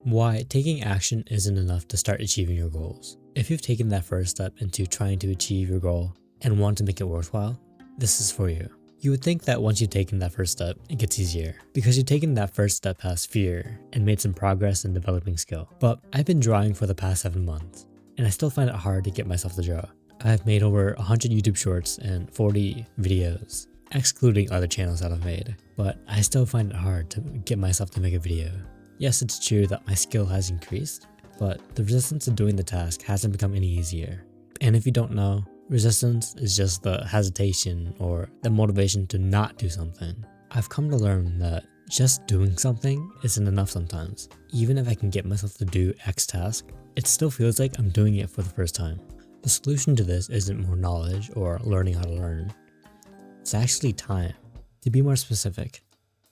Why taking action isn't enough to start achieving your goals. If you've taken that first step into trying to achieve your goal and want to make it worthwhile, this is for you. You would think that once you've taken that first step, it gets easier because you've taken that first step past fear and made some progress in developing skill. But I've been drawing for the past 7 months and I still find it hard to get myself to draw. I've made over 100 YouTube shorts and 40 videos, excluding other channels that I've made, but I still find it hard to get myself to make a video. Yes, it's true that my skill has increased, but the resistance to doing the task hasn't become any easier. And if you don't know, resistance is just the hesitation or the motivation to not do something. I've come to learn that just doing something isn't enough sometimes. Even if I can get myself to do X task, it still feels like I'm doing it for the first time. The solution to this isn't more knowledge or learning how to learn. It's actually time. To be more specific,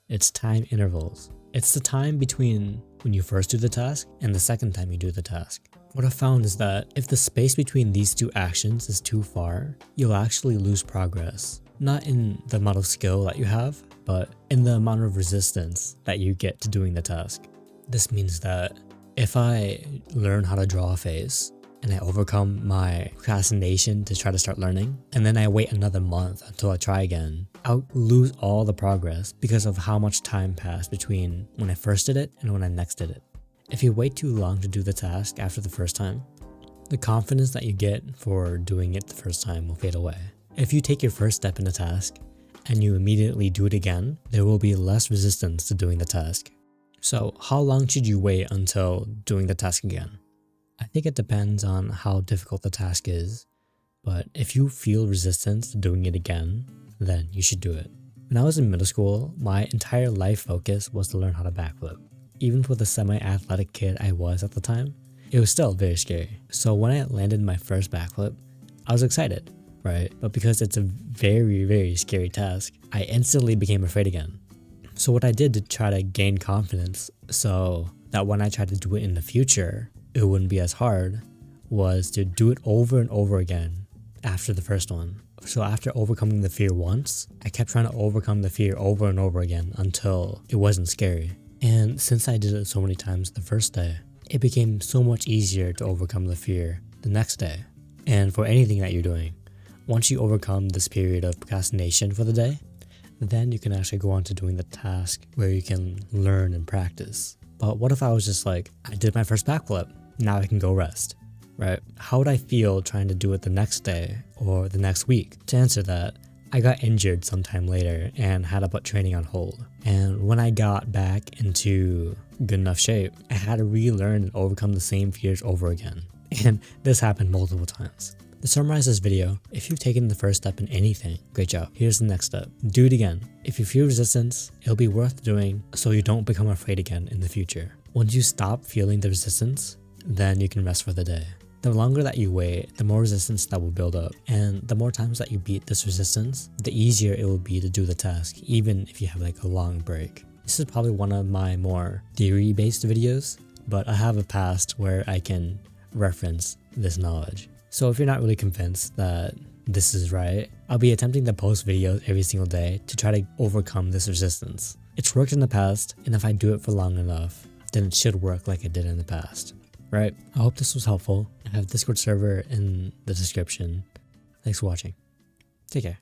it's time intervals. It's the time between when you first do the task and the second time you do the task. What I've found is that if the space between these two actions is too far, you'll actually lose progress. Not in the amount of skill that you have, but in the amount of resistance that you get to doing the task. This means that if I learn how to draw a face, and I overcome my procrastination to try to start learning, and then I wait another month until I try again, I'll lose all the progress because of how much time passed between when I first did it and when I next did it. If you wait too long to do the task after the first time, the confidence that you get for doing it the first time will fade away. If you take your first step in a task and you immediately do it again, there will be less resistance to doing the task. So how long should you wait until doing the task again? I think it depends on how difficult the task is, but if you feel resistance to doing it again, then you should do it. When I was in middle school, my entire life focus was to learn how to backflip. Even for the semi-athletic kid I was at the time, it was still very scary. So when I landed my first backflip, I was excited, right? But because it's a very, very scary task, I instantly became afraid again. So what I did to try to gain confidence so that when I tried to do it in the future, it wouldn't be as hard, was to do it over and over again after the first one. So after overcoming the fear once, I kept trying to overcome the fear over and over again until it wasn't scary. And since I did it so many times the first day, it became so much easier to overcome the fear the next day. And for anything that you're doing, once you overcome this period of procrastination for the day, then you can actually go on to doing the task where you can learn and practice. But what if I was just like, I did my first backflip, now I can go rest, right? How would I feel trying to do it the next day or the next week? To answer that, I got injured sometime later and had to put training on hold. And when I got back into good enough shape, I had to relearn and overcome the same fears over again. And this happened multiple times. To summarize this video, if you've taken the first step in anything, great job. Here's the next step. Do it again. If you feel resistance, it'll be worth doing so you don't become afraid again in the future. Once you stop feeling the resistance, then you can rest for the day. The longer that you wait, the more resistance that will build up. And the more times that you beat this resistance, the easier it will be to do the task, even if you have like a long break. This is probably one of my more theory-based videos, but I have a past where I can reference this knowledge. So if you're not really convinced that this is right, I'll be attempting to post videos every single day to try to overcome this resistance. It's worked in the past, and if I do it for long enough, then it should work like it did in the past. Right? I hope this was helpful. I have a Discord server in the description. Thanks for watching. Take care.